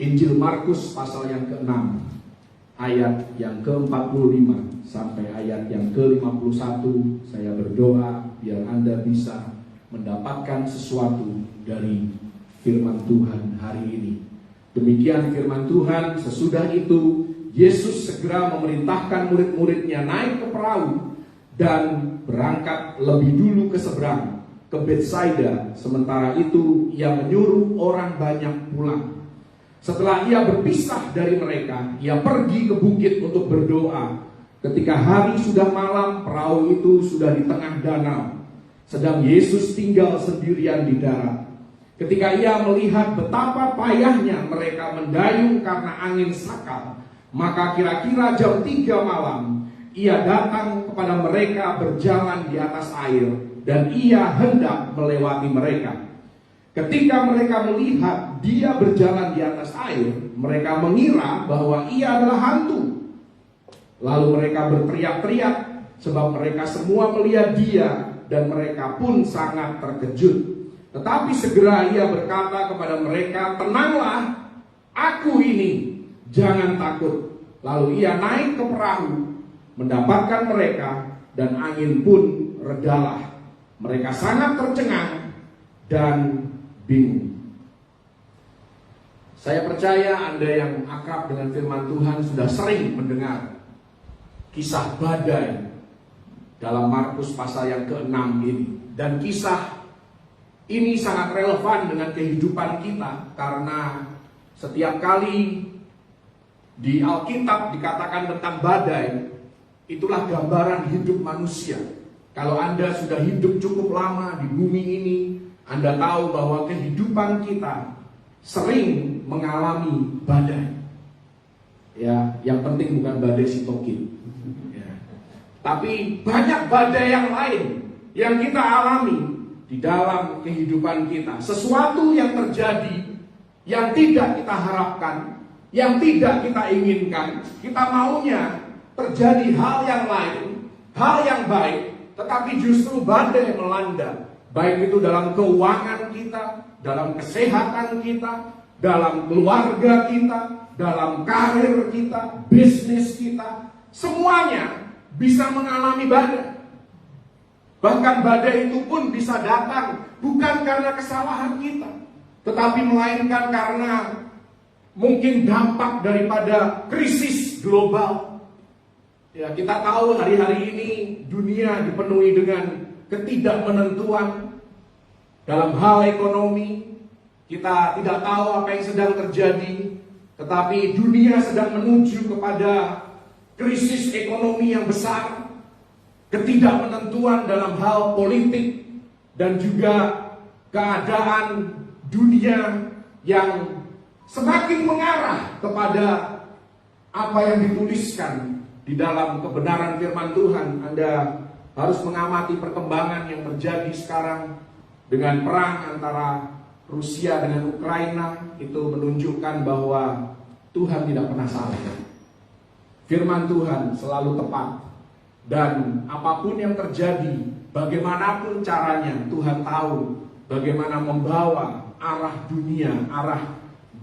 Injil Markus pasal yang ke-6, ayat yang ke-45 sampai ayat yang ke-51. Saya berdoa biar Anda bisa mendapatkan sesuatu dari firman Tuhan hari ini. Demikian firman Tuhan. Sesudah itu Yesus segera memerintahkan murid-muridnya naik ke perahu dan berangkat lebih dulu ke seberang, ke Betsaida. Sementara itu ia menyuruh orang banyak pulang. Setelah ia berpisah dari mereka, ia pergi ke bukit untuk berdoa. Ketika hari sudah malam, perahu itu sudah di tengah danau, sedang Yesus tinggal sendirian di darat. Ketika ia melihat betapa payahnya mereka mendayung karena angin sakal, maka kira-kira jam 3 malam, ia datang kepada mereka berjalan di atas air, dan ia hendak melewati mereka. Ketika mereka melihat dia berjalan di atas air, mereka mengira bahwa ia adalah hantu. Lalu mereka berteriak-teriak, sebab mereka semua melihat dia, dan mereka pun sangat terkejut. Tetapi segera ia berkata kepada mereka, "Tenanglah, aku ini, jangan takut." Lalu ia naik ke perahu, mendapatkan mereka, dan angin pun redalah. Mereka sangat tercengang dan bingung. Saya percaya Anda yang akrab dengan firman Tuhan sudah sering mendengar kisah badai dalam Markus pasal yang ke-6 ini. Dan kisah ini sangat relevan dengan kehidupan kita, karena setiap kali di Alkitab dikatakan tentang badai, itulah gambaran hidup manusia. Kalau Anda sudah hidup cukup lama di bumi ini, Anda tahu bahwa kehidupan kita sering mengalami badai. Ya, yang penting bukan badai sitokin. Ya. Tapi banyak badai yang lain yang kita alami di dalam kehidupan kita. Sesuatu yang terjadi yang tidak kita harapkan, yang tidak kita inginkan. Kita maunya terjadi hal yang lain, hal yang baik, tetapi justru badai melanda. Baik itu dalam keuangan kita, dalam kesehatan kita, dalam keluarga kita, dalam karir kita, bisnis kita. Semuanya bisa mengalami badai. Bahkan badai itu pun bisa datang bukan karena kesalahan kita, tetapi melainkan karena mungkin dampak daripada krisis global. Ya, kita tahu hari-hari ini dunia dipenuhi dengan ketidakmenentuan dalam hal ekonomi. Kita tidak tahu apa yang sedang terjadi, tetapi dunia sedang menuju kepada krisis ekonomi yang besar, ketidakmenentuan dalam hal politik, dan juga keadaan dunia yang semakin mengarah kepada apa yang dituliskan di dalam kebenaran firman Tuhan. Anda harus mengamati perkembangan yang terjadi sekarang dengan perang antara Rusia dengan Ukraina. Itu menunjukkan bahwa Tuhan tidak pernah salah. Firman Tuhan selalu tepat. Dan apapun yang terjadi, bagaimanapun caranya, Tuhan tahu bagaimana membawa arah dunia, arah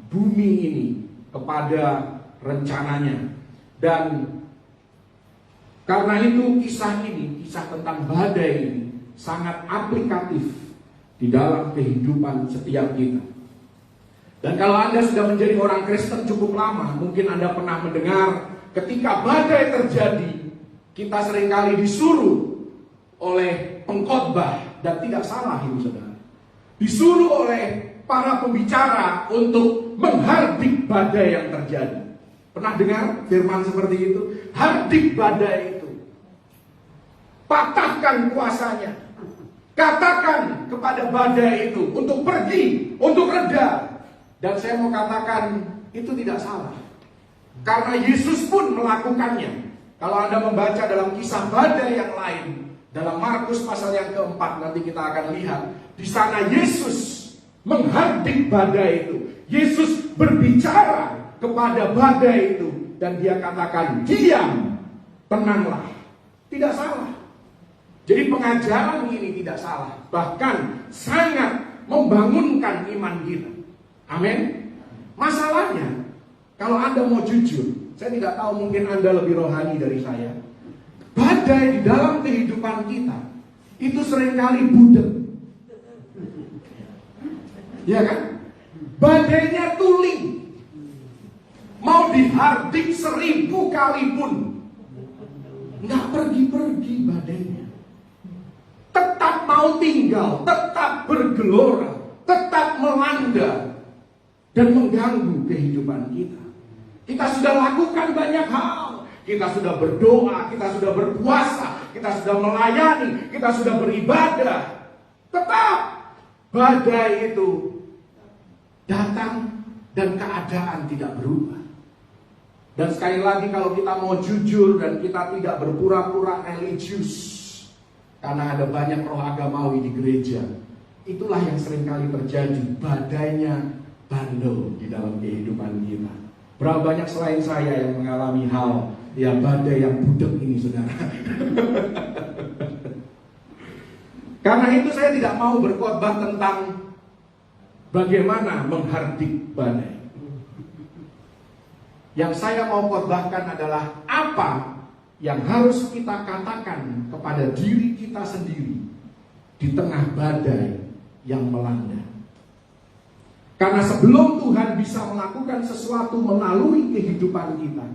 bumi ini kepada rencananya. Dan karena itu kisah ini, kisah tentang badai ini sangat aplikatif di dalam kehidupan setiap kita. Dan kalau Anda sudah menjadi orang Kristen cukup lama, mungkin Anda pernah mendengar ketika badai terjadi, kita seringkali disuruh oleh pengkhotbah, dan tidak salah ini saudara, disuruh oleh para pembicara untuk menghardik badai yang terjadi. Pernah dengar firman seperti itu? Hardik badai itu, patahkan kuasanya, katakan kepada badai itu untuk pergi, untuk reda. Dan saya mau katakan itu tidak salah, karena Yesus pun melakukannya. Kalau Anda membaca dalam kisah badai yang lain, dalam Markus pasal yang keempat, nanti kita akan lihat di sana Yesus menghardik badai itu. Yesus berbicara kepada badai itu, dan dia katakan, "Diam, tenanglah." Tidak salah. Jadi pengajaran ini tidak salah, bahkan sangat membangunkan iman kita. Amin. Masalahnya, kalau Anda mau jujur, saya tidak tahu, mungkin Anda lebih rohani dari saya. Badai di dalam kehidupan kita itu seringkali budek. Ya kan? Badainya tuling. Mau dihardik 1000 kali pun nggak pergi-pergi badainya. Tetap mau tinggal, tetap bergelora, tetap melanda dan mengganggu kehidupan kita. Kita sudah lakukan banyak hal. Kita sudah berdoa, kita sudah berpuasa, kita sudah melayani, kita sudah beribadah. Tetap badai itu datang dan keadaan tidak berubah. Dan sekali lagi, kalau kita mau jujur dan kita tidak berpura-pura religius, karena ada banyak roh agamawi di gereja, itulah yang seringkali terjadi. Badainya bandel di dalam kehidupan kita. Berapa banyak selain saya yang mengalami hal ya badai yang budek ini, saudara. Karena itu saya tidak mau berkhotbah tentang bagaimana menghardik badai. Yang saya mau khotbahkan adalah apa yang harus kita katakan kepada diri kita sendiri di tengah badai yang melanda. Karena sebelum Tuhan bisa melakukan sesuatu melalui kehidupan kita,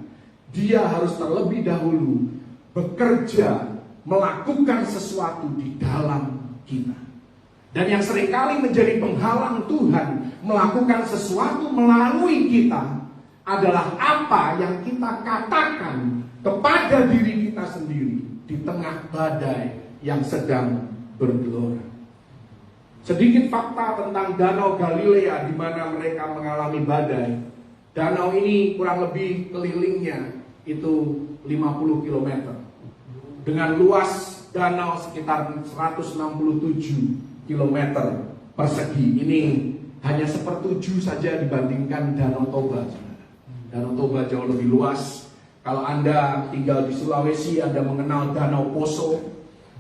Dia harus terlebih dahulu bekerja melakukan sesuatu di dalam kita. Dan yang seringkali menjadi penghalang Tuhan melakukan sesuatu melalui kita adalah apa yang kita katakan kepada diri kita sendiri di tengah badai yang sedang bergelora. Sedikit fakta tentang Danau Galilea di mana mereka mengalami badai. Danau ini kurang lebih kelilingnya itu 50 km. Dengan luas danau sekitar 167 km persegi. Ini hanya 1/7 saja dibandingkan Danau Toba. Danau Toba jauh lebih luas. Kalau Anda tinggal di Sulawesi, Anda mengenal Danau Poso.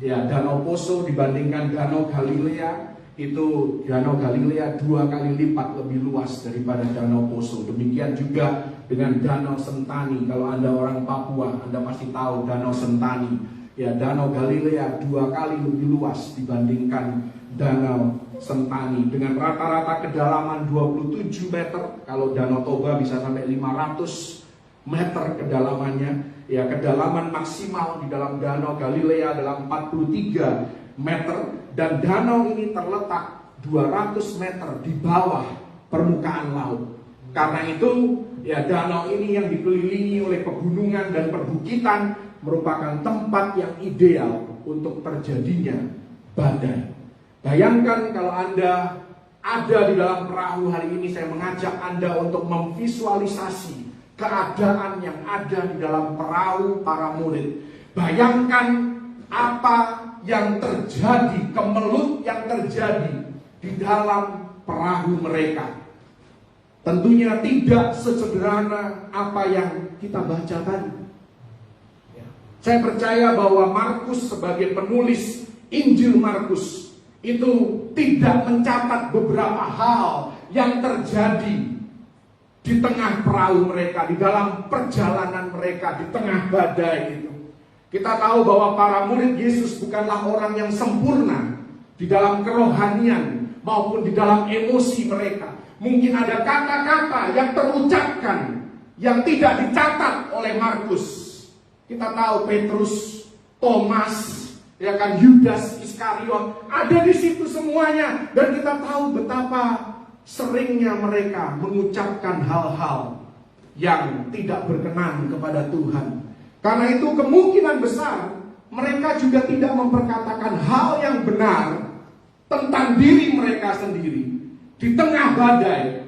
Ya, Danau Poso dibandingkan Danau Galilea, itu Danau Galilea 2 kali lipat lebih luas daripada Danau Poso. Demikian juga dengan Danau Sentani. Kalau Anda orang Papua, Anda pasti tahu Danau Sentani. Ya, Danau Galilea 2 kali lebih luas dibandingkan Danau Sentani dengan rata-rata kedalaman 27 meter. Kalau Danau Toba bisa sampai 500 meter kedalamannya. Ya, kedalaman maksimal di dalam Danau Galilea adalah 43 meter dan danau ini terletak 200 meter di bawah permukaan laut. Karena itu, ya, danau ini yang dikelilingi oleh pegunungan dan perbukitan merupakan tempat yang ideal untuk terjadinya badai. Bayangkan kalau Anda ada di dalam perahu hari ini, saya mengajak Anda untuk memvisualisasi keadaan yang ada di dalam perahu para murid. Bayangkan apa yang terjadi, kemelut yang terjadi di dalam perahu mereka. Tentunya tidak sesederhana apa yang kita baca tadi. Saya percaya bahwa Markus sebagai penulis Injil Markus itu tidak mencatat beberapa hal yang terjadi di tengah perahu mereka, di dalam perjalanan mereka, di tengah badai itu. Kita tahu bahwa para murid Yesus bukanlah orang yang sempurna di dalam kerohanian maupun di dalam emosi mereka. Mungkin ada kata-kata yang terucapkan yang tidak dicatat oleh Markus. Kita tahu Petrus, Thomas, ya kan, Yudas Iskariot ada di situ semuanya, dan kita tahu betapa seringnya mereka mengucapkan hal-hal yang tidak berkenan kepada Tuhan. Karena itu kemungkinan besar mereka juga tidak memperkatakan hal yang benar tentang diri mereka sendiri di tengah badai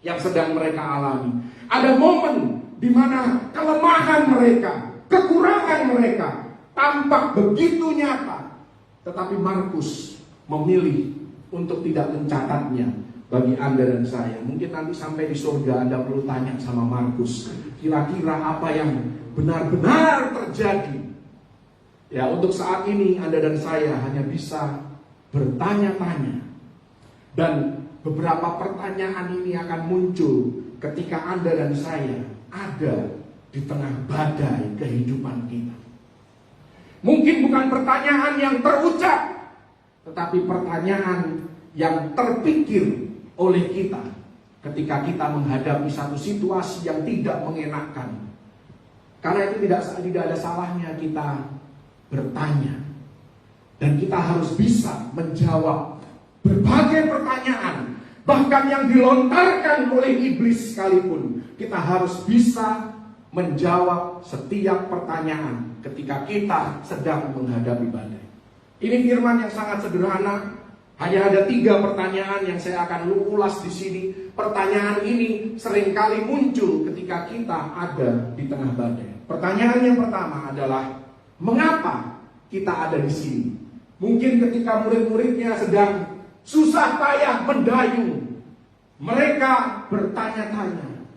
yang sedang mereka alami. Ada momen di mana kelemahan mereka, kekurangan mereka tampak begitu nyata, tetapi Markus memilih untuk tidak mencatatnya bagi Anda dan saya. Mungkin nanti sampai di surga Anda perlu tanya sama Markus, kira-kira apa yang benar-benar terjadi. Ya, untuk saat ini Anda dan saya hanya bisa bertanya-tanya. Dan beberapa pertanyaan ini akan muncul ketika Anda dan saya ada di tengah badai kehidupan kita. Mungkin bukan pertanyaan yang terucap, tetapi pertanyaan yang terpikir oleh kita ketika kita menghadapi satu situasi yang tidak mengenakan. Karena itu tidak ada salahnya kita bertanya. Dan kita harus bisa menjawab berbagai pertanyaan, bahkan yang dilontarkan oleh iblis sekalipun. Kita harus bisa menjawab setiap pertanyaan ketika kita sedang menghadapi badai. Ini firman yang sangat sederhana. Hanya ada 3 pertanyaan yang saya akan ulas di sini. Pertanyaan ini seringkali muncul ketika kita ada di tengah badai. Pertanyaan yang pertama adalah, mengapa kita ada di sini? Mungkin ketika murid-muridnya sedang susah payah mendayung, mereka bertanya-tanya,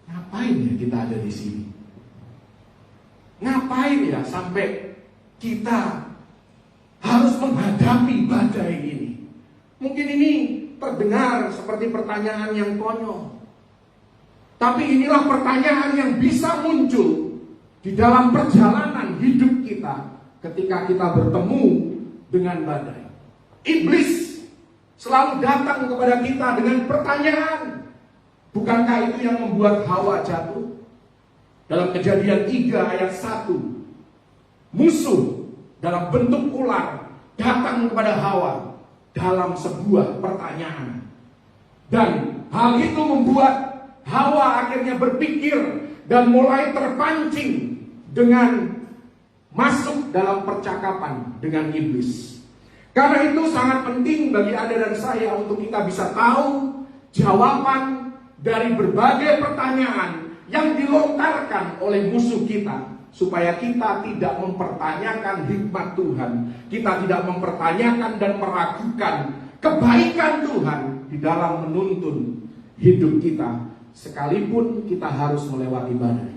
ngapain ya kita ada di sini? Ngapain ya sampai kita harus menghadapi badai ini? Mungkin ini terdengar seperti pertanyaan yang konyol, tapi inilah pertanyaan yang bisa muncul di dalam perjalanan hidup kita ketika kita bertemu dengan badai. Iblis selalu datang kepada kita dengan pertanyaan. Bukankah itu yang membuat Hawa jatuh? Dalam Kejadian 3 ayat 1, musuh dalam bentuk ular datang kepada Hawa dalam sebuah pertanyaan. Dan hal itu membuat Hawa akhirnya berpikir dan mulai terpancing dengan masuk dalam percakapan dengan iblis. Karena itu sangat penting bagi Anda dan saya untuk kita bisa tahu jawaban dari berbagai pertanyaan yang dilontarkan oleh musuh kita, supaya kita tidak mempertanyakan hikmat Tuhan, kita tidak mempertanyakan dan meragukan kebaikan Tuhan di dalam menuntun hidup kita, sekalipun kita harus melewati badai.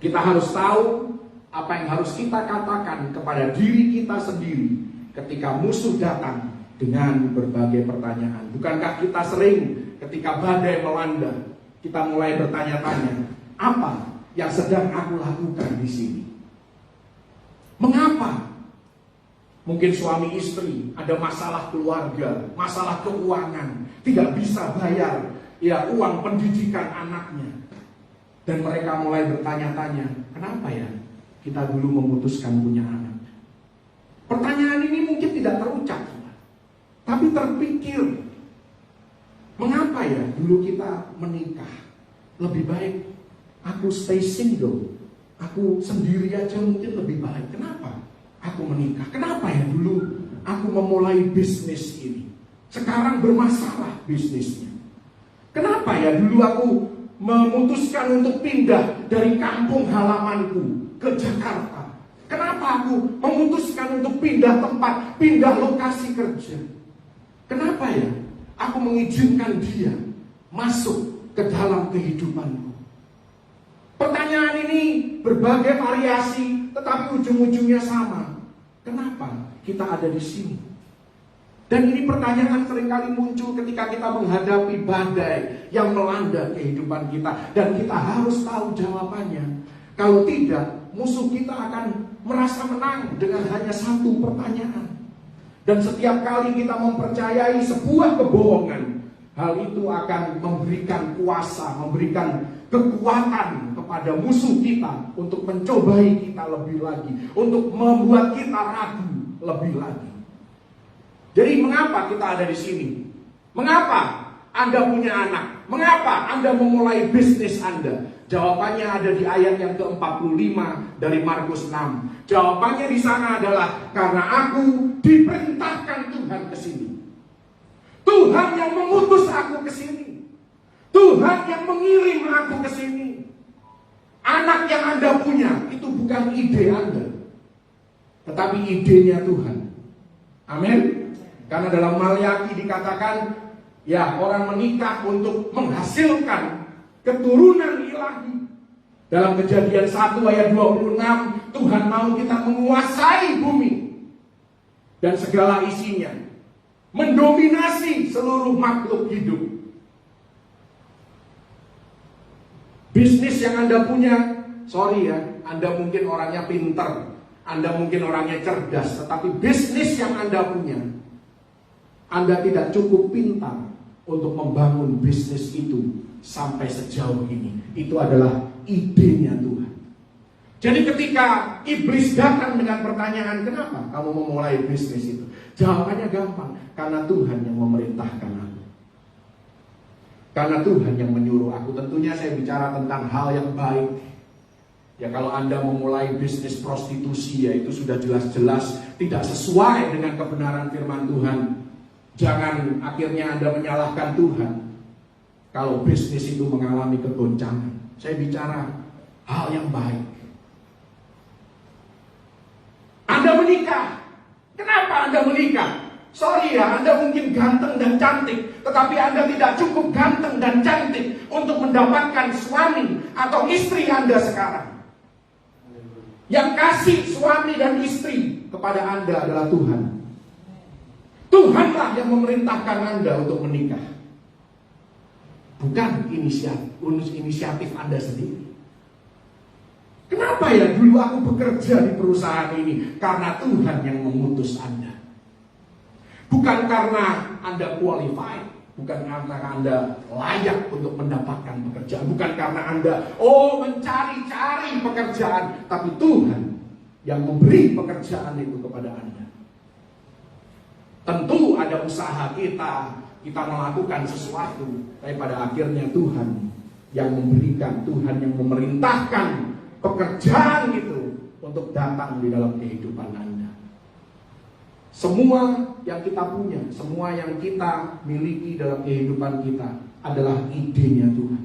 Kita harus tahu apa yang harus kita katakan kepada diri kita sendiri ketika musuh datang dengan berbagai pertanyaan. Bukankah kita sering ketika badai melanda, kita mulai bertanya-tanya, apa yang sedang aku lakukan di sini? Mengapa? Mungkin suami istri ada masalah keluarga, masalah keuangan, tidak bisa bayar uang pendidikan anaknya. Dan mereka mulai bertanya-tanya, kenapa ya kita dulu memutuskan punya anak? Pertanyaan ini mungkin tidak terucap, tapi terpikir. Mengapa ya dulu kita menikah? Lebih baik aku stay single, aku sendiri aja mungkin lebih baik. Kenapa aku menikah? Kenapa ya dulu aku memulai bisnis ini? Sekarang bermasalah bisnisnya. Kenapa ya dulu aku memutuskan untuk pindah dari kampung halamanku ke Jakarta? Kenapa aku memutuskan untuk pindah tempat, pindah lokasi kerja? Kenapa ya aku mengizinkan dia masuk ke dalam kehidupanku? Pertanyaan ini berbagai variasi, tetapi ujung-ujungnya sama. Kenapa kita ada di sini? Dan ini pertanyaan seringkali muncul ketika kita menghadapi badai yang melanda kehidupan kita. Dan kita harus tahu jawabannya. Kalau tidak, musuh kita akan merasa menang dengan hanya satu pertanyaan. Dan setiap kali kita mempercayai sebuah kebohongan, hal itu akan memberikan kuasa, memberikan kekuatan kepada musuh kita untuk mencobai kita lebih lagi, untuk membuat kita ragu lebih lagi. Jadi mengapa kita ada di sini? Mengapa Anda punya anak? Mengapa Anda memulai bisnis Anda? Jawabannya ada di ayat yang ke-45 dari Markus 6. Jawabannya di sana adalah karena aku diperintahkan Tuhan ke sini. Tuhan yang mengutus aku ke sini. Tuhan yang mengirim aku ke sini. Anak yang Anda punya itu bukan ide Anda, tetapi idenya Tuhan. Amin. Karena dalam Malyaki dikatakan, ya, orang menikah untuk menghasilkan keturunan ilahi. Dalam Kejadian 1 ayat 26, Tuhan mau kita menguasai bumi dan segala isinya. mendominasi seluruh makhluk hidup. Bisnis yang Anda punya, sorry ya, Anda mungkin orangnya pintar, Anda mungkin orangnya cerdas, tetapi bisnis yang Anda punya, Anda tidak cukup pintar untuk membangun bisnis itu sampai sejauh ini. Itu adalah idenya Tuhan. Jadi ketika iblis datang dengan pertanyaan, kenapa kamu memulai bisnis itu? Jawabannya gampang, karena Tuhan yang memerintahkan aku. Karena Tuhan yang menyuruh aku. Tentunya saya bicara tentang hal yang baik. Ya kalau Anda memulai bisnis prostitusi, ya itu sudah jelas-jelas tidak sesuai dengan kebenaran firman Tuhan. Jangan akhirnya Anda menyalahkan Tuhan kalau bisnis itu mengalami kegoncangan. Saya bicara hal yang baik. Anda menikah. Kenapa Anda menikah? Sorry ya, Anda mungkin ganteng dan cantik, tetapi Anda tidak cukup ganteng dan cantik untuk mendapatkan suami atau istri Anda sekarang. Yang kasih suami dan istri kepada Anda adalah Tuhan. Tuhanlah yang memerintahkan Anda untuk menikah. Bukan inisiatif Anda sendiri. Kenapa ya dulu aku bekerja di perusahaan ini? Karena Tuhan yang memutus Anda. Bukan karena Anda qualified, bukan karena Anda layak untuk mendapatkan pekerjaan, bukan karena Anda mencari-cari pekerjaan, tapi Tuhan yang memberi pekerjaan itu kepada Anda. Tentu ada usaha kita melakukan sesuatu, tapi pada akhirnya Tuhan yang memberikan, Tuhan yang memerintahkan pekerjaan itu untuk datang di dalam kehidupan Anda. Semua yang kita punya, semua yang kita miliki dalam kehidupan kita adalah idenya Tuhan.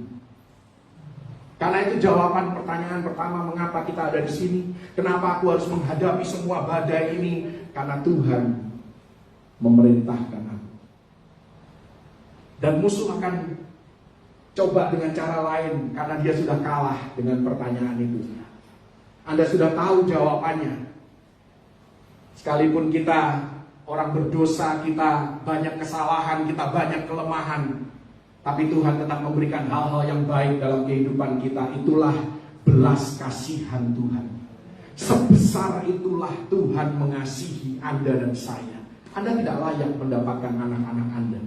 Karena itu jawaban pertanyaan pertama, mengapa kita ada di sini? Kenapa aku harus menghadapi semua badai ini? Karena Tuhan memerintahkan aku. Dan musuh akan coba dengan cara lain, karena dia sudah kalah dengan pertanyaan itu. Anda sudah tahu jawabannya. Sekalipun kita orang berdosa, kita banyak kesalahan, kita banyak kelemahan, tapi Tuhan tetap memberikan hal-hal yang baik dalam kehidupan kita. Itulah belas kasihan Tuhan. Sebesar itulah Tuhan mengasihi Anda dan saya. Anda tidak layak mendapatkan anak-anak Anda.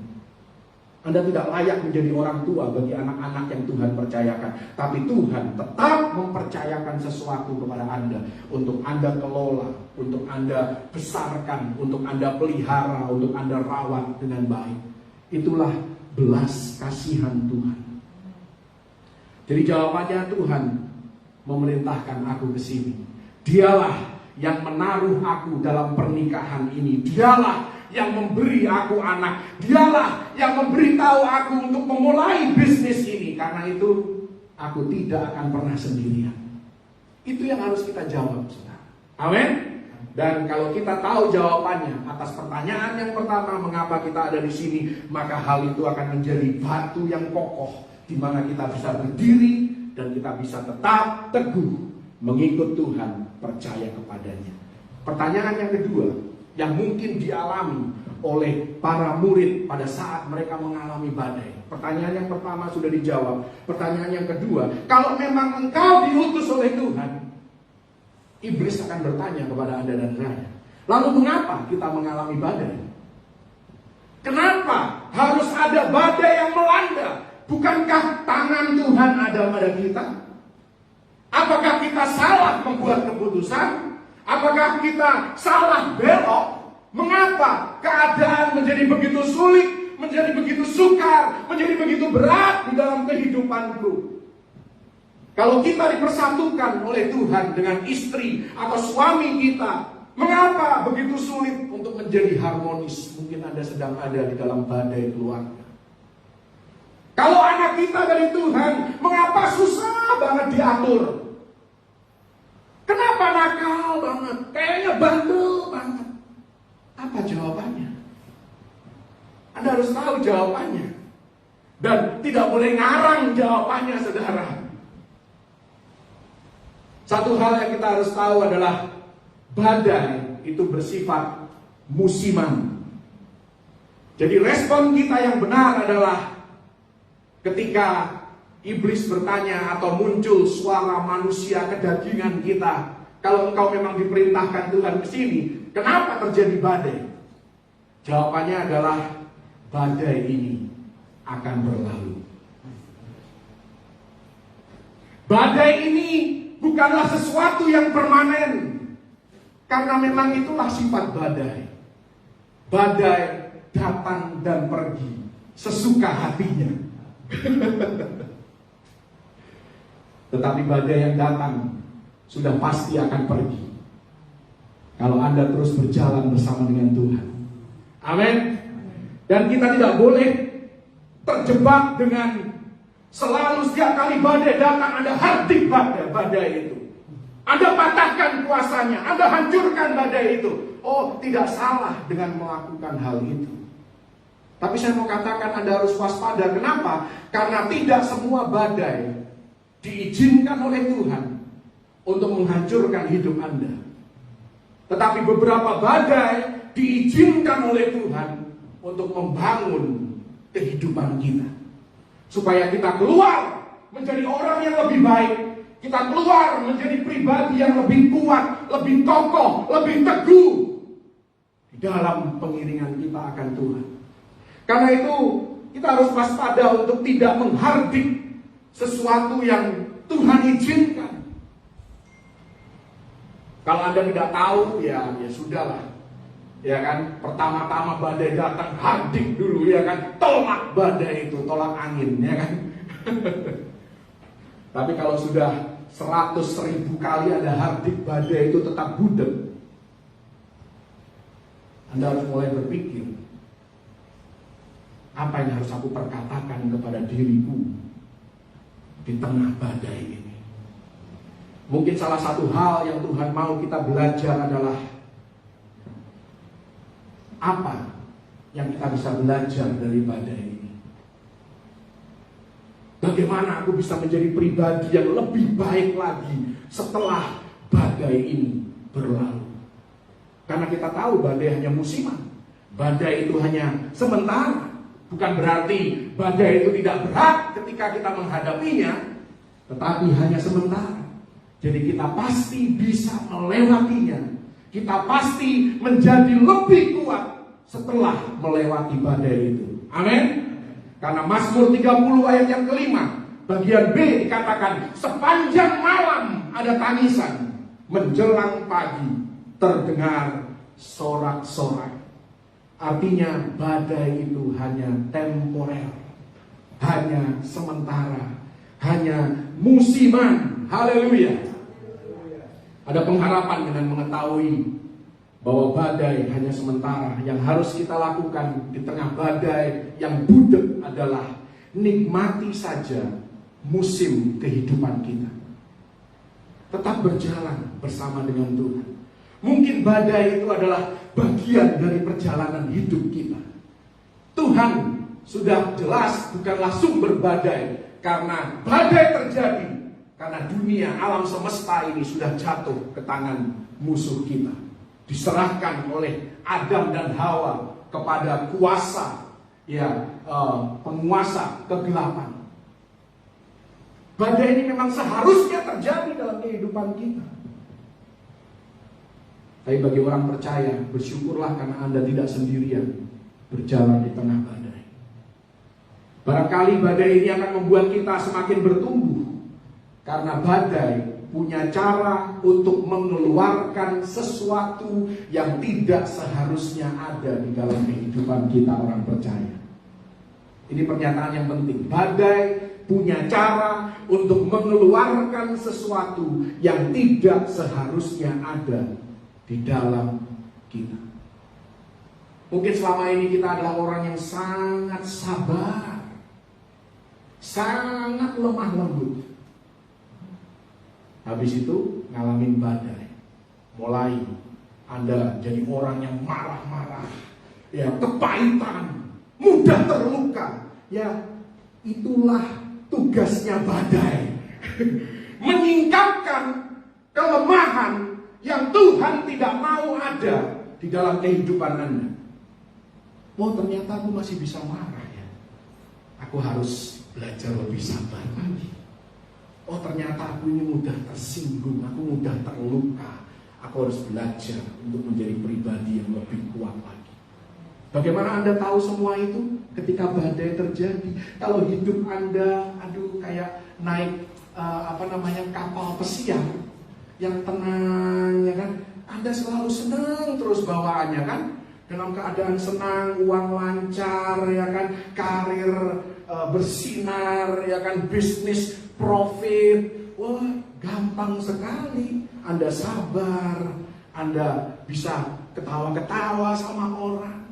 Anda tidak layak menjadi orang tua bagi anak-anak yang Tuhan percayakan. Tapi Tuhan tetap mempercayakan sesuatu kepada Anda untuk Anda kelola, untuk Anda besarkan, untuk Anda pelihara, untuk Anda rawat dengan baik. Itulah belas kasihan Tuhan. Jadi jawabannya, Tuhan memerintahkan aku ke sini. Dialah yang menaruh aku dalam pernikahan ini. Dialah yang memberi aku anak. Dialah yang memberitahu aku untuk memulai bisnis ini. Karena itu aku tidak akan pernah sendirian. Itu yang harus kita jawab, saudara. Amin. Dan kalau kita tahu jawabannya atas pertanyaan yang pertama, mengapa kita ada di sini, maka hal itu akan menjadi batu yang kokoh, di mana kita bisa berdiri dan kita bisa tetap teguh mengikut Tuhan, percaya kepadanya. Pertanyaan yang kedua yang mungkin dialami oleh para murid pada saat mereka mengalami badai. Pertanyaan yang pertama sudah dijawab. Pertanyaan yang kedua, kalau memang engkau diutus oleh Tuhan, iblis akan bertanya kepada Anda dan saya, lalu mengapa kita mengalami badai? Kenapa harus ada badai yang melanda? Bukankah tangan Tuhan ada pada kita? Apakah kita salah membuat keputusan? Apakah kita salah belok? Mengapa keadaan menjadi begitu sulit, menjadi begitu sukar, menjadi begitu berat di dalam kehidupanku? Kalau kita dipersatukan oleh Tuhan dengan istri atau suami kita, mengapa begitu sulit untuk menjadi harmonis? Mungkin Anda sedang ada di dalam badai keluarga. Kalau anak kita dari Tuhan, mengapa susah banget diatur? Kenapa nakal banget? Kayaknya bandel banget. Apa jawabannya? Anda harus tahu jawabannya. Dan tidak boleh ngarang jawabannya, saudara. Satu hal yang kita harus tahu adalah badai itu bersifat musiman. Jadi respon kita yang benar adalah ketika iblis bertanya atau muncul suara manusia kedagingan kita, kalau engkau memang diperintahkan Tuhan ke sini, kenapa terjadi badai? Jawabannya adalah badai ini akan berlalu. Badai ini bukanlah sesuatu yang permanen, karena memang itulah sifat badai. Badai datang dan pergi sesuka hatinya. Tetapi badai yang datang sudah pasti akan pergi kalau Anda terus berjalan bersama dengan Tuhan. Amin. Dan kita tidak boleh terjebak dengan selalu setiap kali badai datang Anda hardik badai itu. Anda patahkan kuasanya, Anda hancurkan badai itu. Oh, tidak salah dengan melakukan hal itu. Tapi saya mau katakan Anda harus waspada. Kenapa? Karena tidak semua badai diizinkan oleh Tuhan untuk menghancurkan hidup Anda. Tetapi beberapa badai diizinkan oleh Tuhan untuk membangun kehidupan kita. Supaya kita keluar menjadi orang yang lebih baik. Kita keluar menjadi pribadi yang lebih kuat, lebih kokoh, lebih teguh di dalam pengiringan kita akan Tuhan. Karena itu kita harus waspada untuk tidak menghardik sesuatu yang Tuhan izinkan. Kalau Anda tidak tahu, ya sudahlah. Ya kan, pertama-tama badai datang, hardik dulu, ya kan, tolak badai itu, tolak angin, ya kan. Tapi kalau sudah 100.000 kali Anda hardik badai itu tetap budek, Anda harus mulai berpikir, apa yang harus aku perkatakan kepada diriku di tengah badai ini. Mungkin salah satu hal yang Tuhan mau kita belajar adalah apa yang kita bisa belajar dari badai ini. Bagaimana aku bisa menjadi pribadi yang lebih baik lagi setelah badai ini berlalu. Karena kita tahu badai hanya musiman. Badai itu hanya sementara. Bukan berarti badai itu tidak berat ketika kita menghadapinya, tetapi hanya sementara. Jadi kita pasti bisa melewatinya. Kita pasti menjadi lebih kuat setelah melewati badai itu. Amin. Karena Mazmur 30 ayat yang kelima, bagian B dikatakan, sepanjang malam ada tangisan, menjelang pagi terdengar sorak-sorak. Artinya badai itu hanya temporer, hanya sementara, hanya musiman. Haleluya. Ada pengharapan dengan mengetahui bahwa badai hanya sementara. Yang harus kita lakukan di tengah badai yang budek adalah nikmati saja musim kehidupan kita. Tetap berjalan bersama dengan Tuhan. Mungkin badai itu adalah bagian dari perjalanan hidup kita. Tuhan sudah jelas bukanlah sumber badai, karena badai terjadi karena dunia, alam semesta ini sudah jatuh ke tangan musuh kita. Diserahkan oleh Adam dan Hawa kepada kuasa, penguasa kegelapan. Badai ini memang seharusnya terjadi dalam kehidupan kita. Tapi bagi orang percaya, bersyukurlah karena Anda tidak sendirian berjalan di tengah badai. Barangkali badai ini akan membuat kita semakin bertumbuh. Karena badai punya cara untuk mengeluarkan sesuatu yang tidak seharusnya ada di dalam kehidupan kita orang percaya. Ini pernyataan yang penting. Badai punya cara untuk mengeluarkan sesuatu yang tidak seharusnya ada di dalam kita. Mungkin selama ini kita adalah orang yang sangat sabar, sangat lemah lembut. Habis itu ngalamin badai. Mulai Anda jadi orang yang marah-marah, kepahitan, mudah terluka. Itulah tugasnya badai. Menyingkapkan kelemahan yang Tuhan tidak mau ada di dalam kehidupan Anda. Oh ternyata aku masih bisa marah ya. Aku harus belajar lebih sabar lagi. Oh ternyata aku ini mudah tersinggung, aku mudah terluka. Aku harus belajar untuk menjadi pribadi yang lebih kuat lagi. Bagaimana Anda tahu semua itu? Ketika badai terjadi. Kalau hidup Anda, kayak naik kapal pesiar yang tenang, ya kan? Anda selalu senang terus bawaannya kan? Dalam keadaan senang, uang lancar, ya kan? Karir bersinar, ya kan? Bisnis profit. Wah, gampang sekali. Anda sabar, Anda bisa ketawa-ketawa sama orang,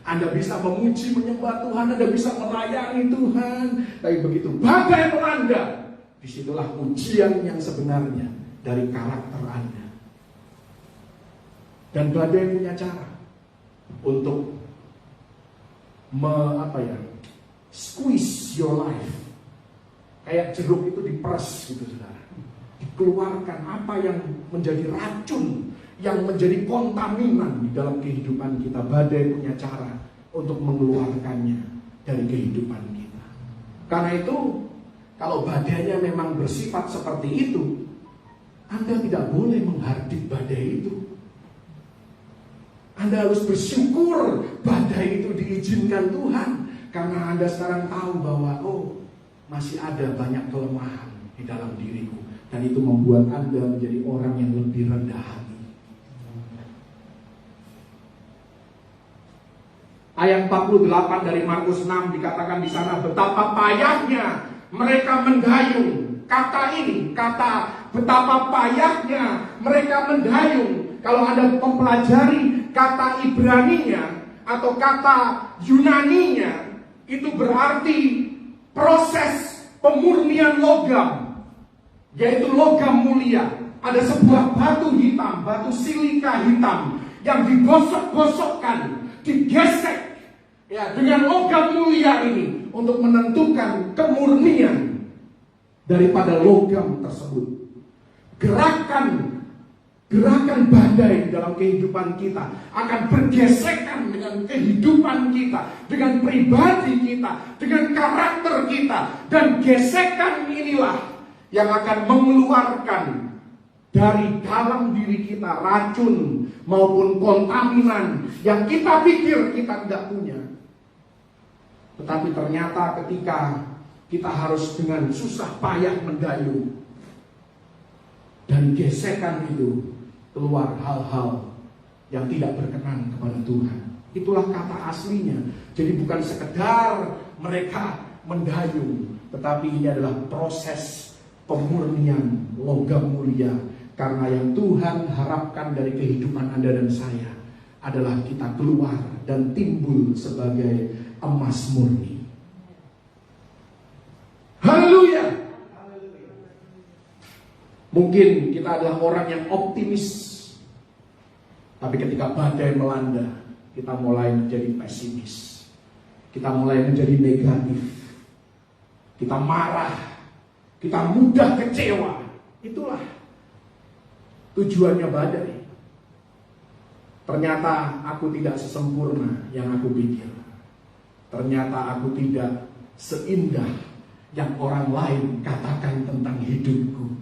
Anda bisa memuji menyembah Tuhan, Anda bisa melayani Tuhan. Tapi begitu badai melanda, disitulah ujian yang sebenarnya dari karakter Anda. Dan badai punya cara untuk squeeze your life. Kayak jeruk itu diperes gitu, saudara. Dikeluarkan apa yang menjadi racun, yang menjadi kontaminan di dalam kehidupan kita. Badai punya cara untuk mengeluarkannya dari kehidupan kita. Karena itu, kalau badainya memang bersifat seperti itu, Anda tidak boleh menghardik badai itu. Anda harus bersyukur badai itu diizinkan Tuhan. Karena Anda sekarang tahu bahwa masih ada banyak kelemahan di dalam diriku. Dan itu membuat Anda menjadi orang yang lebih rendah hati. Ayat 48 dari Markus 6 dikatakan di sana, betapa payahnya mereka mendayung. Kata betapa payahnya mereka mendayung. Kalau Anda mempelajari kata Ibraninya atau kata Yunaninya, itu berarti proses pemurnian logam, yaitu logam mulia. Ada sebuah batu hitam, batu silika hitam yang digosok-gosokkan, digesek ya dengan logam mulia ini untuk menentukan kemurnian daripada logam tersebut. Gerakan badai dalam kehidupan kita akan bergesekan dengan kehidupan kita, dengan pribadi kita, dengan karakter kita. Dan gesekan inilah yang akan mengeluarkan dari dalam diri kita racun maupun kontaminan yang kita pikir kita tidak punya. Tetapi ternyata ketika kita harus dengan susah payah mendayung, dan gesekan itu keluar hal-hal yang tidak berkenan kepada Tuhan. Itulah kata aslinya. Jadi bukan sekedar mereka mendayung, tetapi ini adalah proses pemurnian logam mulia. Karena yang Tuhan harapkan dari kehidupan Anda dan saya adalah kita keluar dan timbul sebagai emas murni. Haleluya. Mungkin kita adalah orang yang optimis, tapi ketika badai melanda, kita mulai menjadi pesimis. Kita mulai menjadi negatif. Kita marah. Kita mudah kecewa. Itulah tujuannya badai. Ternyata aku tidak sesempurna yang aku pikir. Ternyata aku tidak seindah yang orang lain katakan tentang hidupku.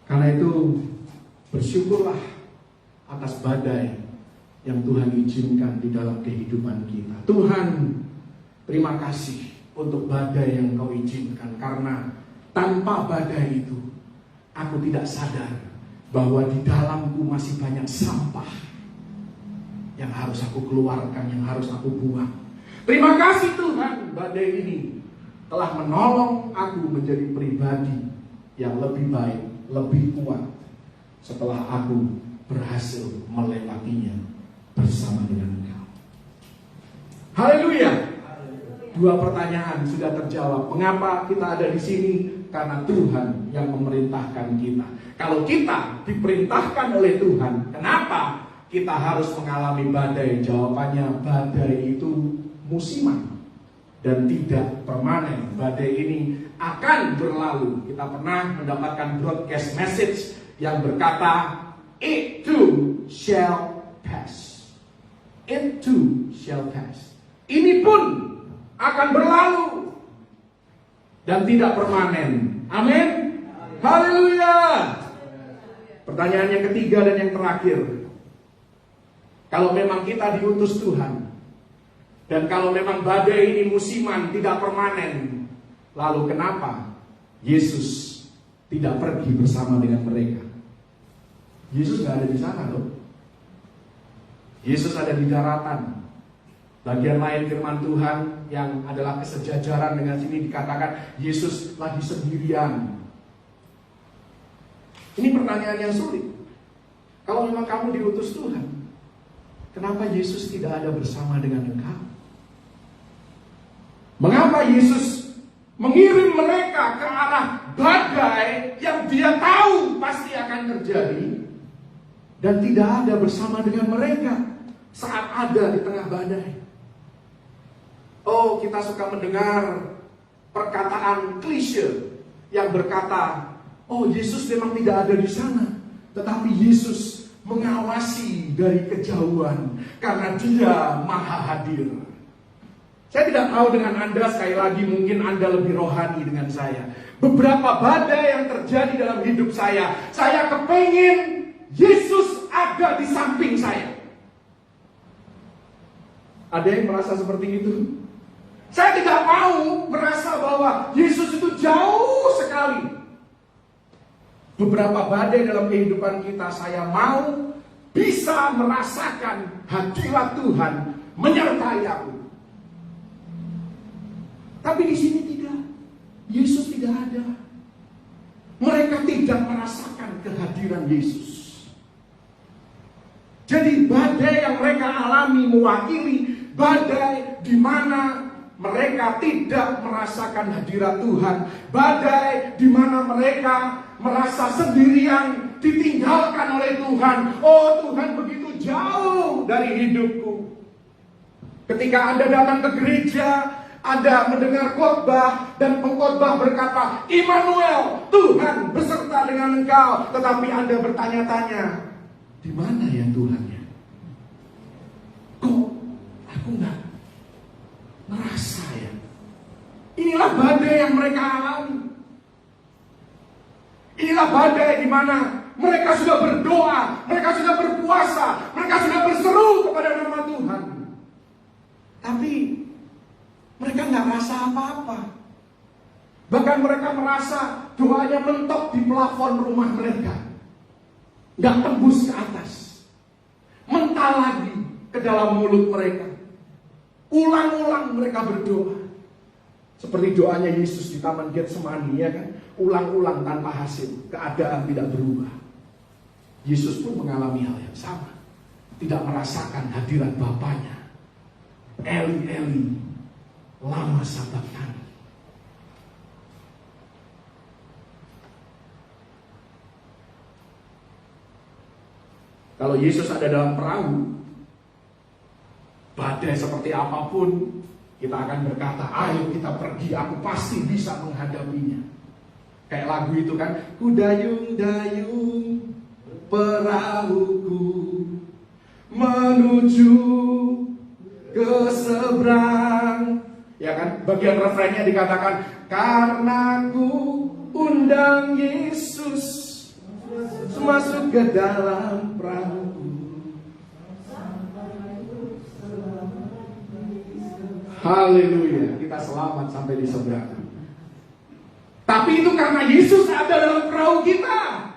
Karena itu bersyukurlah atas badai yang Tuhan izinkan di dalam kehidupan kita. Tuhan, terima kasih untuk badai yang Kau izinkan. Karena tanpa badai itu, aku tidak sadar bahwa di dalamku masih banyak sampah yang harus aku keluarkan, yang harus aku buang. Terima kasih Tuhan, badai ini telah menolong aku menjadi pribadi yang lebih baik, lebih kuat setelah aku berhasil melewatinya bersama dengan Engkau. Haleluya. Dua pertanyaan sudah terjawab. Mengapa kita ada di sini? Karena Tuhan yang memerintahkan kita. Kalau kita diperintahkan oleh Tuhan, kenapa kita harus mengalami badai? Jawabannya, badai itu musiman dan tidak permanen. Badai ini akan berlalu. Kita pernah mendapatkan broadcast message yang berkata, it too shall pass. It too shall pass. Ini pun akan berlalu dan tidak permanen. Amin. Haleluya. Pertanyaan yang ketiga dan yang terakhir. Kalau memang kita diutus Tuhan, dan kalau memang badai ini musiman, tidak permanen, lalu kenapa Yesus tidak pergi bersama dengan mereka? Yesus nggak ada di sana loh. Yesus ada di daratan. Bagian lain firman Tuhan yang adalah kesejajaran dengan sini dikatakan Yesus lagi sendirian. Ini pertanyaan yang sulit. Kalau memang kamu diutus Tuhan, kenapa Yesus tidak ada bersama dengan engkau? Mengapa Yesus mengirim mereka ke arah badai yang dia tahu pasti akan terjadi dan tidak ada bersama dengan mereka saat ada di tengah badai? Oh, kita suka mendengar perkataan klise yang berkata, oh, Yesus memang tidak ada di sana, tetapi Yesus mengawasi dari kejauhan karena Dia Maha Hadir. Saya tidak tahu dengan Anda, sekali lagi mungkin Anda lebih rohani dengan saya. Beberapa badai yang terjadi dalam hidup saya kepingin Yesus ada di samping saya. Ada yang merasa seperti itu? Saya tidak mau merasa bahwa Yesus itu jauh sekali. Beberapa badai dalam kehidupan kita, saya mau bisa merasakan hadirat Tuhan menyertai aku. Tapi di sini tidak. Yesus tidak ada. Mereka tidak merasakan kehadiran Yesus. Jadi badai yang mereka alami mewakili badai di mana mereka tidak merasakan hadirat Tuhan. Badai di mana mereka merasa sendirian, ditinggalkan oleh Tuhan. Oh, Tuhan begitu jauh dari hidupku. Ketika Anda datang ke gereja, Anda mendengar khotbah dan pengkhotbah berkata, Immanuel, Tuhan beserta dengan engkau. Tetapi Anda bertanya-tanya, di mana ya Tuhannya? Kok aku enggak merasa ya? Inilah badai yang mereka alami. Inilah badai di mana mereka sudah berdoa, mereka sudah berpuasa, mereka sudah berseru kepada nama Tuhan. Tapi mereka nggak merasa apa-apa. Bahkan mereka merasa doanya mentok di plafon rumah mereka, nggak tembus ke atas, mental lagi ke dalam mulut mereka. Ulang-ulang mereka berdoa. Seperti doanya Yesus di Taman Getsemani, ya kan? Ulang-ulang tanpa hasil, keadaan tidak berubah. Yesus pun mengalami hal yang sama. Tidak merasakan hadirat Bapaknya. Eli, Eli, lama sabachthani. Kalau Yesus ada dalam perahu, badai seperti apapun, kita akan berkata, ayo kita pergi, aku pasti bisa menghadapinya. Kayak lagu itu kan, ku dayung-dayung perahuku menuju ke seberang. Ya kan, bagian refrennya dikatakan, karena ku undang Yesus masuk ke dalam perahu. Haleluya, kita selamat sampai di seberang. Tapi itu karena Yesus ada dalam perahu kita.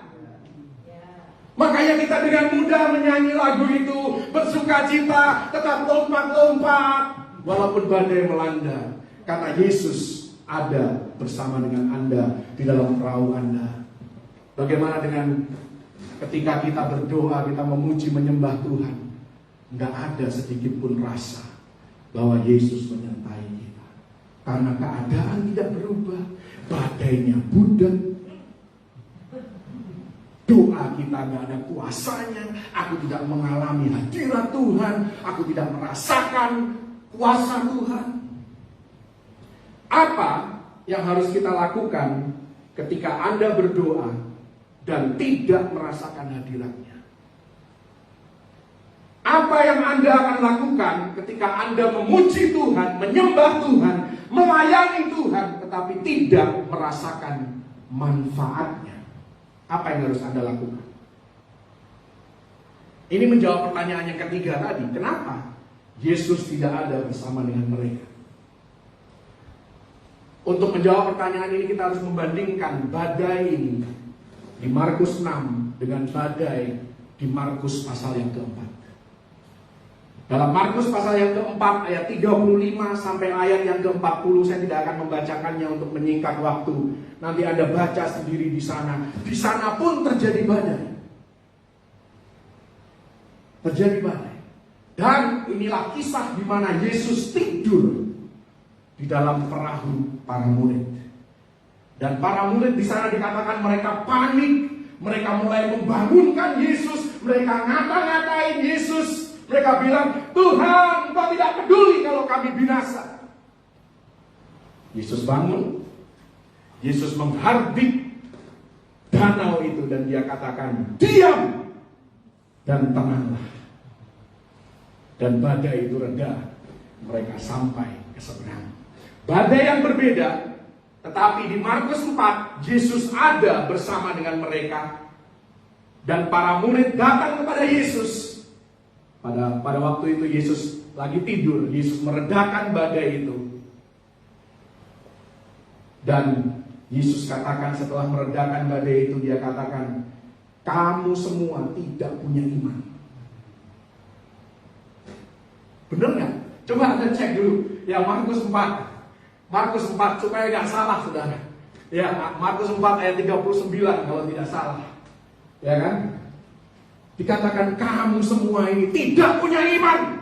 Makanya kita dengan mudah menyanyi lagu itu, bersuka cita, tetap lompat-lompat walaupun badai melanda. Karena Yesus ada bersama dengan Anda di dalam perahu Anda. Bagaimana dengan ketika kita berdoa, kita memuji menyembah Tuhan, nggak ada sedikit pun rasa bahwa Yesus menyertai kita. Karena keadaan tidak berubah, badainya budak, doa kita nggak ada kuasanya, aku tidak mengalami hadirat Tuhan, aku tidak merasakan kuasa Tuhan. Apa yang harus kita lakukan ketika Anda berdoa dan tidak merasakan hadiratnya? Apa yang Anda akan lakukan ketika Anda memuji Tuhan, menyembah Tuhan, melayani Tuhan, tetapi tidak merasakan manfaatnya? Apa yang harus Anda lakukan? Ini menjawab pertanyaan yang ketiga tadi. Kenapa Yesus tidak ada bersama dengan mereka? Untuk menjawab pertanyaan ini kita harus membandingkan badai ini di Markus 6 dengan badai di Markus pasal yang keempat. Dalam Markus pasal yang keempat ayat 35 sampai ayat yang ke-40, saya tidak akan membacakannya untuk menyingkat waktu. Nanti Anda baca sendiri di sana. Di sana pun terjadi badai. Terjadi badai. Dan inilah kisah di mana Yesus tidur di dalam perahu para murid. Dan para murid di sana dikatakan mereka panik. Mereka mulai membangunkan Yesus. Mereka ngata-ngatain Yesus. Mereka bilang, Tuhan, Engkau tidak peduli kalau kami binasa. Yesus bangun. Yesus menghardik danau itu dan dia katakan, diam dan tenanglah. Dan badai itu reda. Mereka sampai ke seberang. Badai yang berbeda, tetapi di Markus 4, Yesus ada bersama dengan mereka. Dan para murid datang kepada Yesus. Pada waktu itu Yesus lagi tidur. Yesus meredakan badai itu. Dan Yesus katakan setelah meredakan badai itu, dia katakan, kamu semua tidak punya iman. Benar nggak? Coba Anda cek dulu. Ya, Markus 4. Markus 4 supaya nggak salah, saudara. Ya, Markus 4 ayat 39 kalau tidak salah. Ya kan? Dikatakan kamu semua ini tidak punya iman.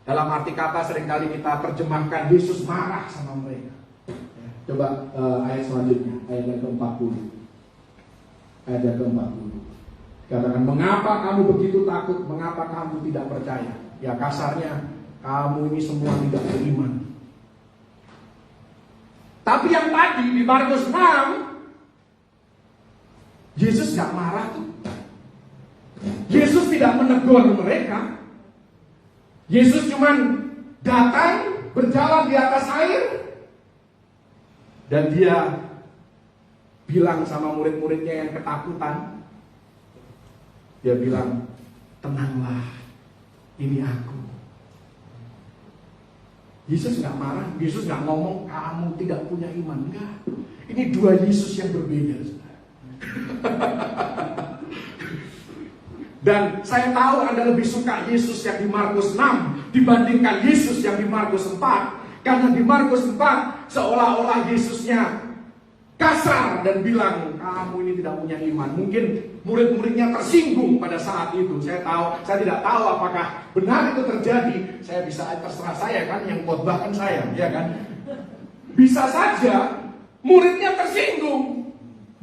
Dalam arti kata seringkali kita terjemahkan Yesus marah sama mereka. Ya, coba ayat selanjutnya, ayat yang ke-40. Ayat yang ke-40. Dikatakan, mengapa kamu begitu takut? Mengapa kamu tidak percaya? Ya, kasarnya, kamu ini semua tidak beriman. Tapi yang tadi di Markus 6, Yesus gak marah tuh. Yesus tidak menegur mereka. Yesus cuman datang, berjalan di atas air. Dan dia bilang sama murid-muridnya yang ketakutan. Dia bilang, tenanglah, ini aku. Yesus gak marah, Yesus gak ngomong kamu tidak punya iman. Enggak. Ini dua Yesus yang berbeda. Dan saya tahu Anda lebih suka Yesus yang di Markus 6 dibandingkan Yesus yang di Markus 4. Karena di Markus 4 seolah-olah Yesusnya kasar dan bilang, kamu ini tidak punya iman. Mungkin murid-muridnya tersinggung pada saat itu. Saya tidak tahu apakah benar itu terjadi. Saya bisa, terserah saya kan, yang khotbah kan saya, ya kan? Bisa saja muridnya tersinggung.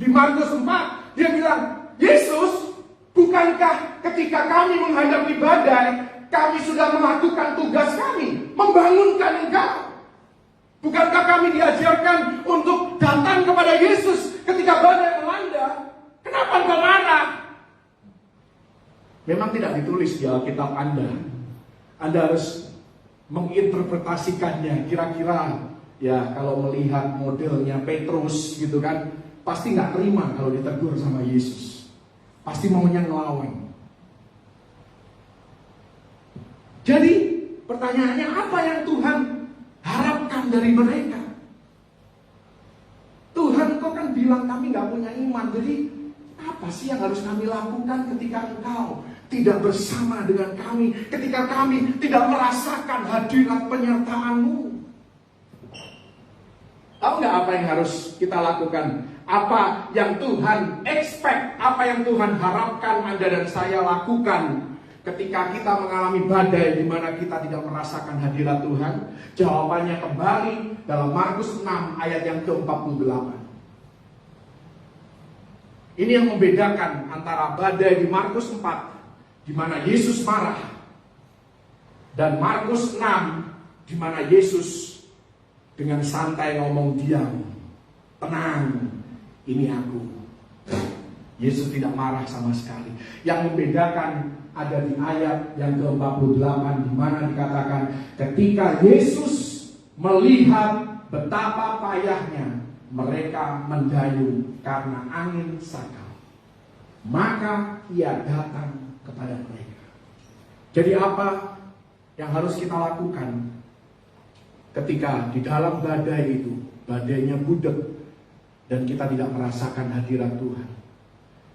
Di Markus 4 dia bilang, Yesus, bukankah ketika kami menghadapi badai, kami sudah melakukan tugas kami, membangunkan Engkau? Bukankah kami diajarkan untuk datang kepada Yesus ketika badai melanda? Kenapa Engkau marah? Memang tidak ditulis di Alkitab Anda. Anda harus menginterpretasikannya. Kira-kira, ya kalau melihat modelnya Petrus gitu kan, pasti nggak terima kalau ditegur sama Yesus. Pasti maunya ngelawan. Jadi pertanyaannya, apa yang Tuhan harapkan dari mereka? Tuhan, Kau kan bilang kami nggak punya iman. Jadi apa sih yang harus kami lakukan ketika Engkau tidak bersama dengan kami, ketika kami tidak merasakan hadirat penyertaan-Mu? Tahu nggak apa yang harus kita lakukan? Apa yang Tuhan expect, apa yang Tuhan harapkan Anda dan saya lakukan ketika kita mengalami badai di mana kita tidak merasakan hadirat Tuhan? Jawabannya kembali dalam Markus 6 ayat yang ke-48. Ini yang membedakan antara badai di Markus 4 di mana Yesus marah, dan Markus 6 di mana Yesus dengan santai ngomong, diam, tenang, ini aku. Yesus tidak marah sama sekali. Yang membedakan ada di ayat yang ke-48 di mana dikatakan ketika Yesus melihat betapa payahnya mereka mendayung karena angin sakal, maka ia datang kepada mereka. Jadi apa yang harus kita lakukan ketika di dalam badai itu, badainya budek dan kita tidak merasakan hadirat Tuhan?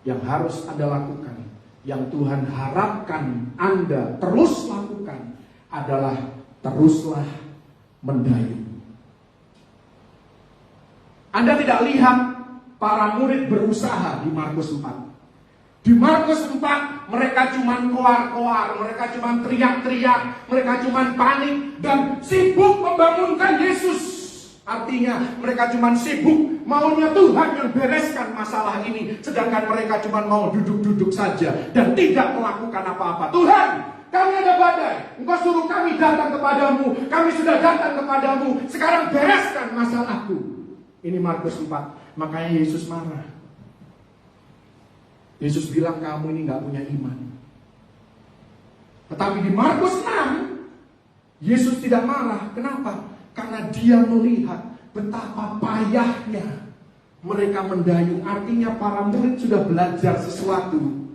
Yang harus Anda lakukan, yang Tuhan harapkan Anda terus lakukan adalah teruslah mendayung. Anda tidak lihat para murid berusaha di Markus 4. Di Markus 4 mereka cuma koar-koar, mereka cuma teriak-teriak, mereka cuma panik dan sibuk membangunkan Yesus. Artinya mereka cuma sibuk maunya Tuhan yang bereskan masalah ini, sedangkan mereka cuma mau duduk-duduk saja dan tidak melakukan apa-apa. Tuhan, kami ada badai, Engkau suruh kami datang kepadamu, kami sudah datang kepadamu, sekarang bereskan masalahku. Ini Markus 4. Makanya Yesus marah. Yesus bilang kamu ini gak punya iman. Tetapi di Markus 6 Yesus tidak marah. Kenapa? Karena dia melihat betapa payahnya mereka mendayung. Artinya para murid sudah belajar sesuatu.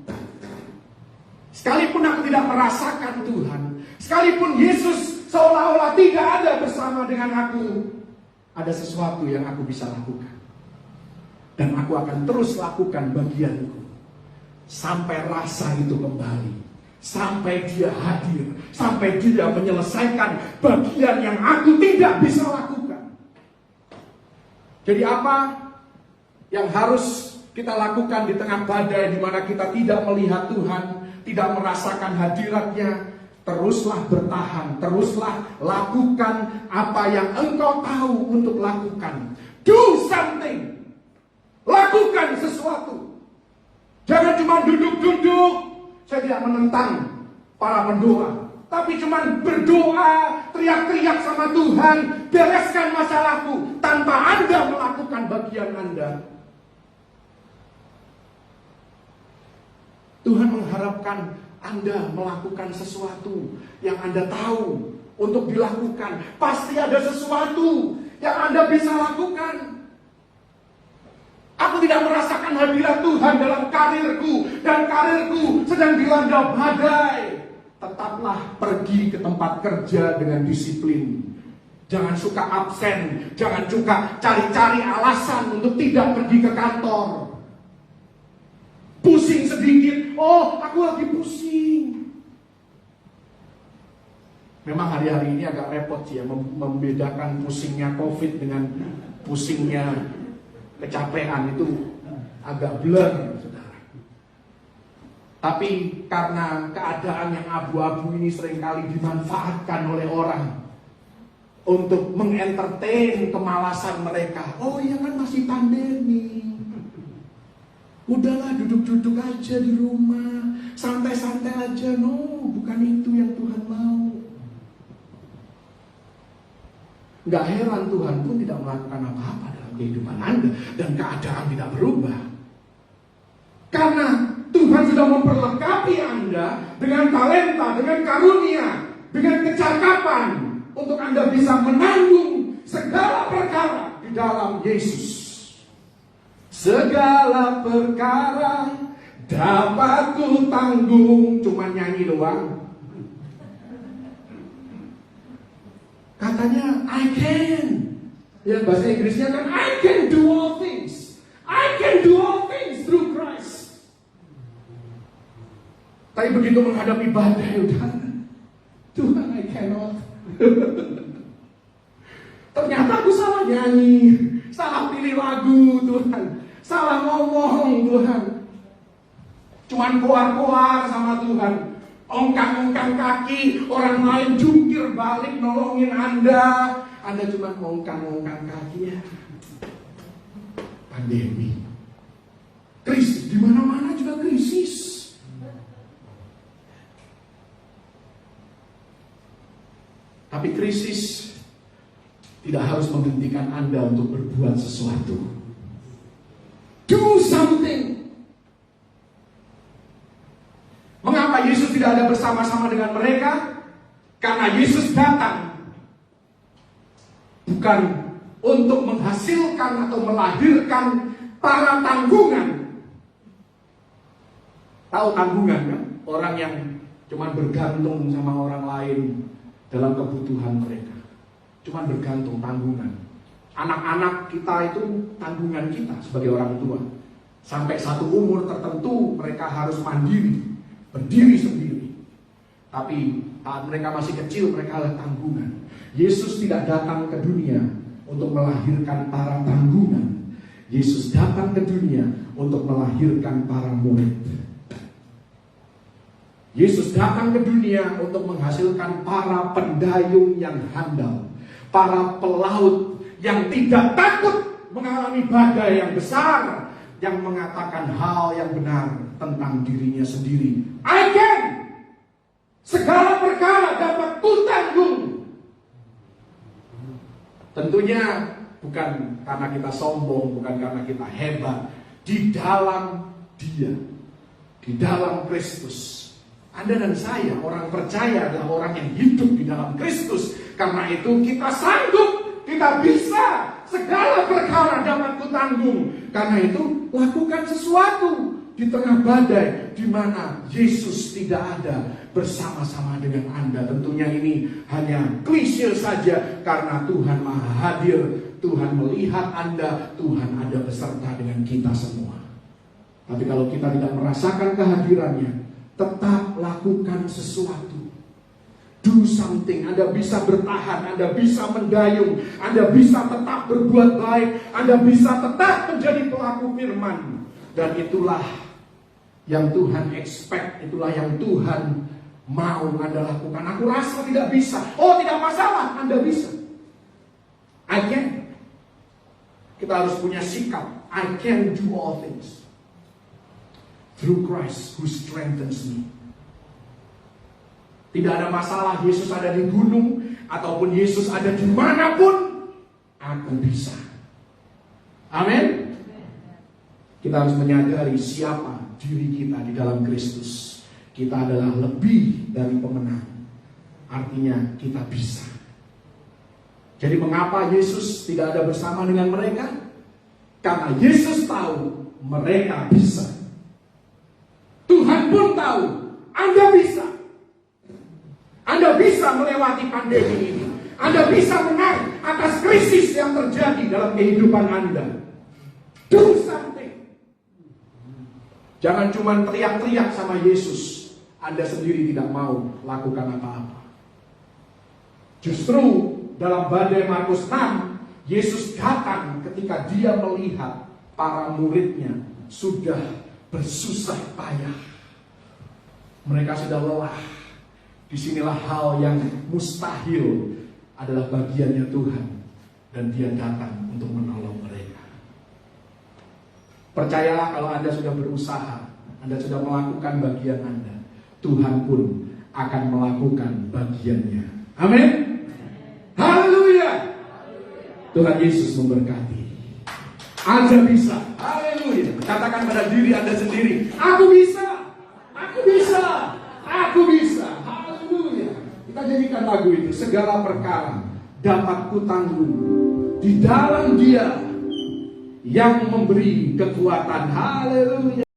Sekalipun aku tidak merasakan Tuhan, sekalipun Yesus seolah-olah tidak ada bersama dengan aku, ada sesuatu yang aku bisa lakukan. Dan aku akan terus lakukan bagianku sampai rasa itu kembali, sampai dia hadir, sampai dia menyelesaikan bagian yang aku tidak bisa lakukan. Jadi apa yang harus kita lakukan di tengah badai di mana kita tidak melihat Tuhan, tidak merasakan hadiratnya? Teruslah bertahan, teruslah lakukan apa yang engkau tahu untuk lakukan. Do something. Lakukan sesuatu. Jangan cuma duduk-duduk. Saya tidak menentang para pendoa, tapi cuma berdoa, teriak-teriak sama Tuhan, bereskan masalahku tanpa Anda melakukan bagian Anda. Tuhan mengharapkan Anda melakukan sesuatu yang Anda tahu untuk dilakukan. Pasti ada sesuatu yang Anda bisa lakukan. Aku tidak merasakan hadirat Tuhan dalam karirku, dan karirku sedang dilanda badai. Tetaplah pergi ke tempat kerja dengan disiplin. Jangan suka absen, jangan suka cari-cari alasan untuk tidak pergi ke kantor. Pusing sedikit, oh aku lagi pusing. Memang hari-hari ini agak repot sih ya, membedakan pusingnya COVID dengan pusingnya kecapean itu agak blur ya, saudara. Tapi karena keadaan yang abu-abu ini seringkali dimanfaatkan oleh orang untuk mengentertain kemalasan mereka. Oh iya kan masih pandemi, udahlah duduk-duduk aja di rumah, santai-santai aja. No, bukan itu yang Tuhan mau. Gak heran Tuhan pun tidak melakukan apa-apa dalam kehidupan Anda dan keadaan tidak berubah. Karena Tuhan sudah memperlengkapi Anda dengan talenta, dengan karunia, dengan kecakapan untuk Anda bisa menanggung segala perkara di dalam Yesus. Segala perkara dapat ku tanggung. Cuma nyanyi doang. Katanya I can. Ya bahasa Inggrisnya kan I can do all things. I can do all things through Christ. Tapi begitu menghadapi badai udah, Tuhan I cannot. Ternyata aku salah nyanyi, salah pilih lagu Tuhan, salah ngomong Tuhan. Cuman koar-koar sama Tuhan, ongkang-ongkang kaki, orang lain jungkir balik nolongin Anda cuma ongkang-ongkang kaki ya. Pandemi, krisis, di mana-mana juga krisis. Tapi krisis tidak harus menghentikan Anda untuk berbuat sesuatu. Do something. tidak ada bersama-sama dengan mereka? Karena Yesus datang bukan untuk menghasilkan atau melahirkan para tanggungan. Tahu tanggungan kan? Orang yang cuma bergantung sama orang lain dalam kebutuhan mereka. Cuma bergantung, tanggungan. Anak-anak kita itu tanggungan kita sebagai orang tua. Sampai satu umur tertentu mereka harus mandiri, berdiri sendiri. Tapi saat mereka masih kecil, mereka adalah tanggungan. Yesus tidak datang ke dunia untuk melahirkan para tanggungan. Yesus datang ke dunia untuk melahirkan para murid. Yesus datang ke dunia untuk menghasilkan para pendayung yang handal, para pelaut yang tidak takut mengalami badai yang besar, yang mengatakan hal yang benar tentang dirinya sendiri. I can, segala perkara dapat kutanggung. Tentunya bukan karena kita sombong, bukan karena kita hebat. Di dalam Dia, di dalam Kristus. Anda dan saya, orang percaya adalah orang yang hidup di dalam Kristus. Karena itu kita sanggup, kita bisa, segala perkara dapat kutanggung. Karena itu lakukan sesuatu di tengah badai di mana Yesus tidak ada bersama-sama dengan Anda. Tentunya ini hanya klise saja karena Tuhan Maha Hadir, Tuhan melihat Anda, Tuhan ada beserta dengan kita semua. Tapi kalau kita tidak merasakan kehadirannya, tetap lakukan sesuatu. Do something. Anda bisa bertahan, Anda bisa mendayung, Anda bisa tetap berbuat baik, Anda bisa tetap menjadi pelaku firman. Dan itulah yang Tuhan expect, itulah yang Tuhan mau Anda lakukan. Aku rasa tidak bisa. Oh, tidak masalah, Anda bisa. I can. Kita harus punya sikap. I can do all things through Christ who strengthens me. Tidak ada masalah Yesus ada di gunung ataupun Yesus ada dimanapun, aku bisa. Amin. Kita harus menyadari siapa diri kita di dalam Kristus. Kita adalah lebih dari pemenang. Artinya kita bisa. Jadi mengapa Yesus tidak ada bersama dengan mereka? Karena Yesus tahu mereka bisa. Tuhan pun tahu Anda bisa. Anda bisa melewati pandemi ini. Anda bisa menang atas krisis yang terjadi dalam kehidupan Anda. Do something. Jangan cuma teriak-teriak sama Yesus, Anda sendiri tidak mau lakukan apa-apa. Justru dalam badai Markus 6, Yesus datang ketika Dia melihat para muridnya sudah bersusah payah. Mereka sudah lelah. Disinilah hal yang mustahil adalah bagiannya Tuhan. Dan Dia datang untuk menolong mereka. Percayalah kalau Anda sudah berusaha, Anda sudah melakukan bagian Anda, Tuhan pun akan melakukan bagiannya. Amin. Haleluya. Tuhan Yesus memberkati. Anda bisa. Haleluya. Katakan pada diri Anda sendiri, aku bisa. Aku bisa. Aku bisa. Haleluya. Kita jadikan lagu itu, segala perkara dapat kutanggung di dalam Dia yang memberi kekuatan. Haleluya.